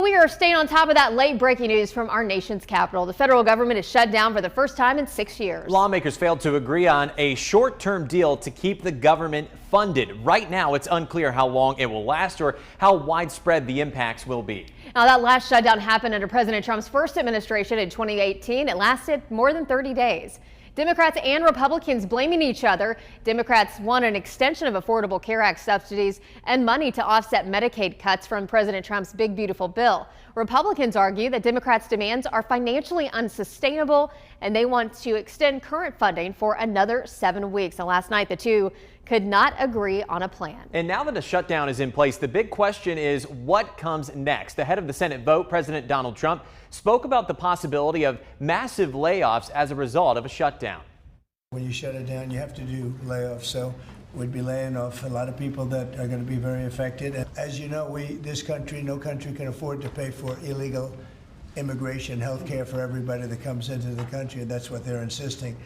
We are staying on top of that late breaking news from our nation's capital. The federal government is shut down for the first time in 6 years. Lawmakers failed to agree on a short-term deal to keep the government funded. Right now, it's unclear how long it will last or how widespread the impacts will be. Now, that last shutdown happened under President Trump's first administration in 2018. It lasted more than 30 days. Democrats and Republicans blaming each other. Democrats want an extension of Affordable Care Act subsidies and money to offset Medicaid cuts from President Trump's big, beautiful bill. Republicans argue that Democrats' demands are financially unsustainable and they want to extend current funding for another 7 weeks. And last night, the two could not agree on a plan. And now that a shutdown is in place, the big question is what comes next. Ahead of the Senate vote, President Donald Trump spoke about the possibility of massive layoffs as a result of a shutdown. When you shut it down, you have to do layoffs. So we'd be laying off a lot of people that are going to be very affected. And as you know, no country can afford to pay for illegal immigration, health care for everybody that comes into the country. And that's what they're insisting.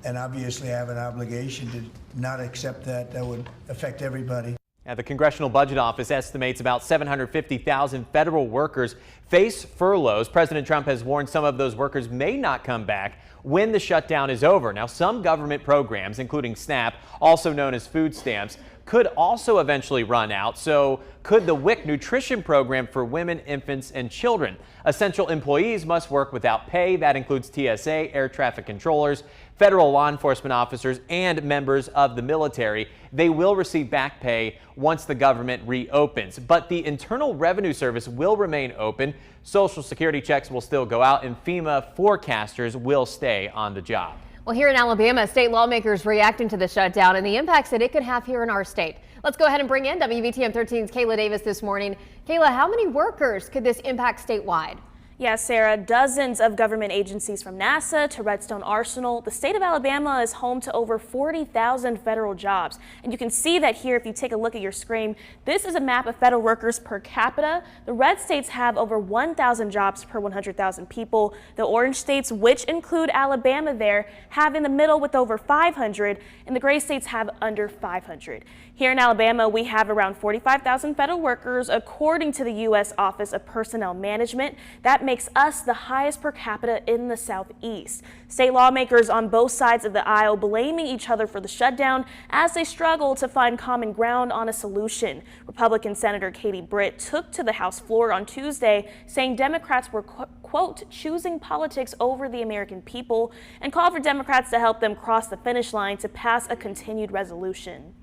And obviously I have an obligation to not accept that. That would affect everybody. Now, the Congressional Budget Office estimates about 750,000 federal workers face furloughs. President Trump has warned some of those workers may not come back when the shutdown is over. Now, some government programs, including SNAP, also known as food stamps, could also eventually run out. So could the WIC nutrition program for women, infants, and children. Essential employees must work without pay. That includes TSA, air traffic controllers, federal law enforcement officers, and members of the military. They will receive back pay once the government reopens. But the Internal Revenue Service will remain open. Social Security checks will still go out, and FEMA forecasters will stay on the job. Well, here in Alabama, state lawmakers reacting to the shutdown and the impacts that it could have here in our state. Let's go ahead and bring in WVTM 13's Kayla Davis this morning. Kayla, how many workers could this impact statewide? Yes, Sarah, dozens of government agencies from NASA to Redstone Arsenal. The state of Alabama is home to over 40,000 federal jobs. And you can see that here if you take a look at your screen. This is a map of federal workers per capita. The red states have over 1,000 jobs per 100,000 people. The orange states, which include Alabama there, have in the middle with over 500, and the gray states have under 500. Here in Alabama, we have around 45,000 federal workers, according to the U.S. Office of Personnel Management. That makes us the highest per capita in the Southeast. State lawmakers on both sides of the aisle blaming each other for the shutdown as they struggle to find common ground on a solution. Republican Senator Katie Britt took to the House floor on Tuesday saying Democrats were, quote, choosing politics over the American people, and called for Democrats to help them cross the finish line to pass a continued resolution.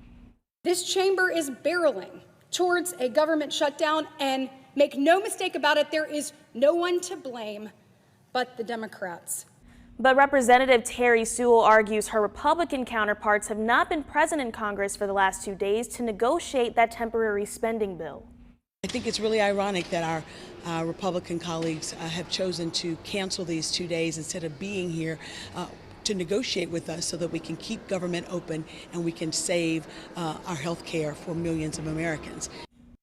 This chamber is barreling towards a government shutdown, and make no mistake about it, there is no one to blame but the Democrats. But Representative Terry Sewell argues her Republican counterparts have not been present in Congress for the last 2 days to negotiate that temporary spending bill. I think it's really ironic that our Republican colleagues have chosen to cancel these 2 days instead of being here to negotiate with us so that we can keep government open and we can save our health care for millions of Americans.